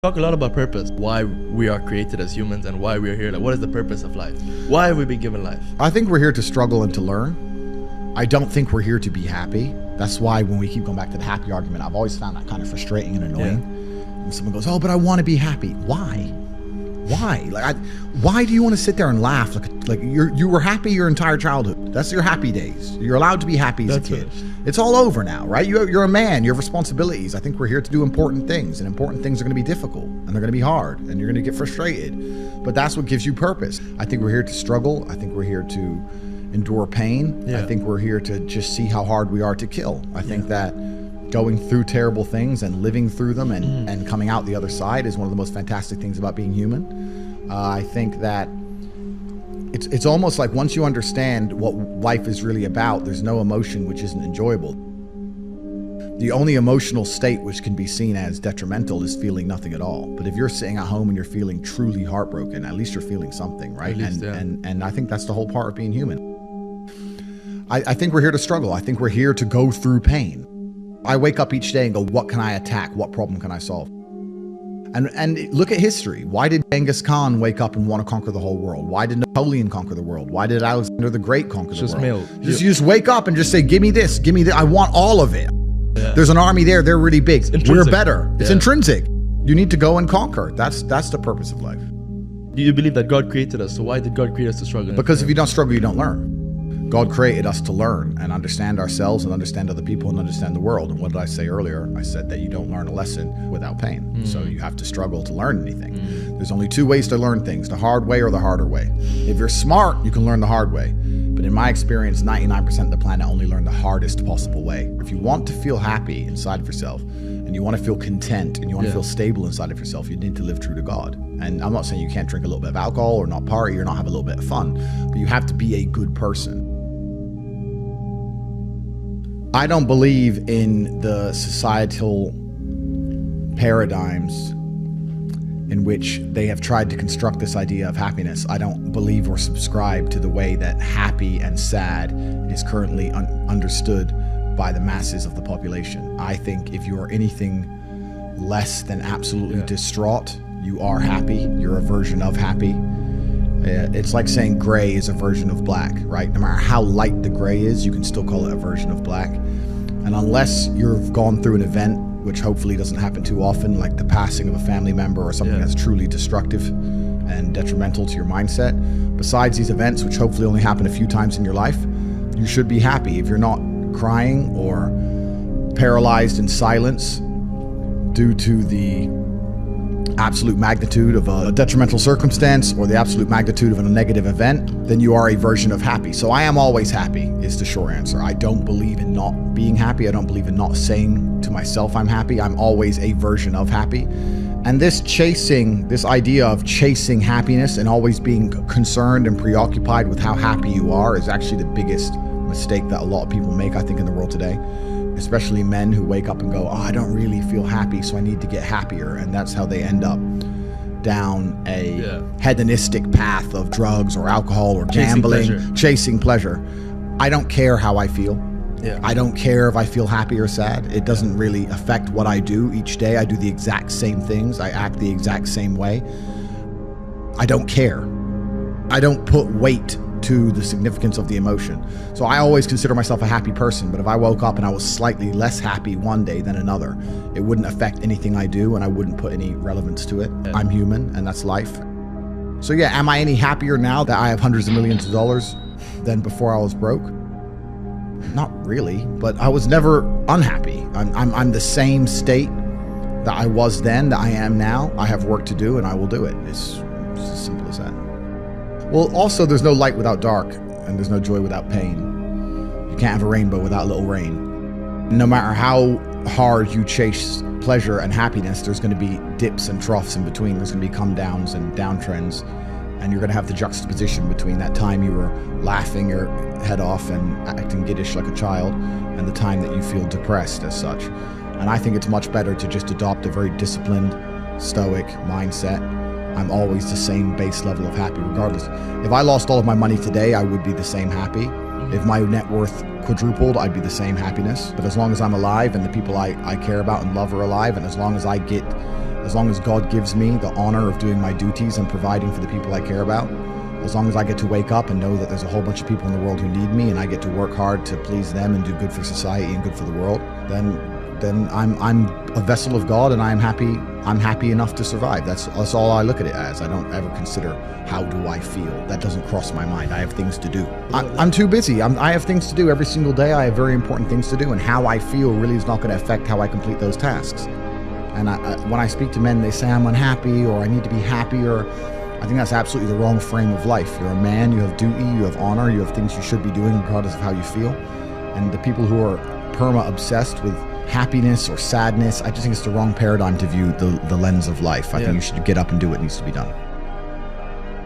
Talk a lot about purpose, why we are created as humans and why we are here. Like, what is the purpose of life? Why have we been given life? I think we're here to struggle and to learn. I don't think we're here to be happy. That's why when we keep going back to the happy argument, I've always found that kind of frustrating and annoying. Yeah. When someone goes, oh, but I want to be happy. Why? Why do you want to sit there and laugh like you were happy your entire childhood? That's your happy days. You're allowed to be happy as a kid. Finished. It's all over now, right? You're a man. You have responsibilities. I think we're here to do important things, and important things are going to be difficult, and they're going to be hard, and you're going to get frustrated. But that's what gives you purpose. I think we're here to struggle. I think we're here to endure pain. Yeah. I think we're here to just see how hard we are to kill. I think that going through terrible things and living through them and coming out the other side is one of the most fantastic things about being human. I think that it's almost like once you understand what life is really about, there's no emotion which isn't enjoyable. The only emotional state which can be seen as detrimental is feeling nothing at all. But if you're sitting at home and you're feeling truly heartbroken, at least you're feeling something, right? And I think that's the whole part of being human. I think we're here to struggle. I think we're here to go through pain. I wake up each day and go, what can I attack? What problem can I solve? And look at history. Why did Genghis Khan wake up and want to conquer the whole world? Why did Napoleon conquer the world? Why did Alexander the Great conquer the world? You just wake up and just say, give me this, give me that. I want all of it. Yeah. There's an army there. They're really big. We're better. It's intrinsic. You need to go and conquer. That's the purpose of life. Do you believe that God created us? So why did God create us to struggle? Because if you don't struggle, you don't learn. God created us to learn and understand ourselves and understand other people and understand the world. And what did I say earlier? I said that you don't learn a lesson without pain. So you have to struggle to learn anything. There's only two ways to learn things, the hard way or the harder way. If you're smart, you can learn the hard way. But in my experience, 99% of the planet only learn the hardest possible way. If you want to feel happy inside of yourself and you want to feel content and you want to feel stable inside of yourself, you need to live true to God. And I'm not saying you can't drink a little bit of alcohol or not party or not have a little bit of fun, but you have to be a good person. I don't believe in the societal paradigms in which they have tried to construct this idea of happiness. I don't believe or subscribe to the way that happy and sad is currently understood by the masses of the population. I think if you are anything less than absolutely distraught, you are happy. You're a version of happy. It's like saying gray is a version of black, right? No matter how light the gray is, you can still call it a version of black. And unless you've gone through an event, which hopefully doesn't happen too often, like the passing of a family member or something that's truly destructive and detrimental to your mindset, besides these events, which hopefully only happen a few times in your life, you should be happy. If you're not crying or paralyzed in silence due to the absolute magnitude of a detrimental circumstance or the absolute magnitude of a negative event, then you are a version of happy. So I am always happy is the short answer. I don't believe in not being happy. I don't believe in not saying to myself I'm happy. I'm always a version of happy. And this idea of chasing happiness and always being concerned and preoccupied with how happy you are is actually the biggest mistake that a lot of people make, I think, in the world today. Especially men who wake up and go, oh, I don't really feel happy, so I need to get happier. And that's how they end up down a hedonistic path of drugs or alcohol or gambling, chasing pleasure. I don't care how I feel. I don't care if I feel happy or sad. It doesn't really affect what I do each day. I do the exact same things. I act the exact same way. I don't care. I don't put weight to the significance of the emotion. So I always consider myself a happy person, but if I woke up and I was slightly less happy one day than another, it wouldn't affect anything I do and I wouldn't put any relevance to it. I'm human and that's life. So yeah, am I any happier now that I have hundreds of millions of dollars than before I was broke? Not really, but I was never unhappy. I'm the same state that I was then, that I am now. I have work to do and I will do it. It's as simple as that. Well, also, there's no light without dark, and there's no joy without pain. You can't have a rainbow without a little rain. No matter how hard you chase pleasure and happiness, there's going to be dips and troughs in between. There's going to be come downs and downtrends, and you're going to have the juxtaposition between that time you were laughing your head off and acting giddish like a child, and the time that you feel depressed as such. And I think it's much better to just adopt a very disciplined, stoic mindset. I'm always the same base level of happy regardless. If I lost all of my money today, I would be the same happy. If my net worth quadrupled, I'd be the same happiness. But as long as I'm alive and the people I care about and love are alive, and as long as I get As long as God gives me the honor of doing my duties and providing for the people I care about, as long as I get to wake up and know that there's a whole bunch of people in the world who need me and I get to work hard to please them and do good for society and good for the world, then I'm a vessel of God, and I'm happy enough to survive. That's all I look at it as. I don't ever consider how do I feel. That doesn't cross my mind. I have things to do. I'm too busy. I have things to do every single day. I have very important things to do, and how I feel really is not going to affect how I complete those tasks. And when I speak to men, they say I'm unhappy or I need to be happier. I think that's absolutely the wrong frame of life. You're a man, you have duty, you have honor, you have things you should be doing regardless of how you feel. And the people who are perma-obsessed with happiness or sadness, I just think it's the wrong paradigm to view the lens of life. I think you should get up and do what needs to be done.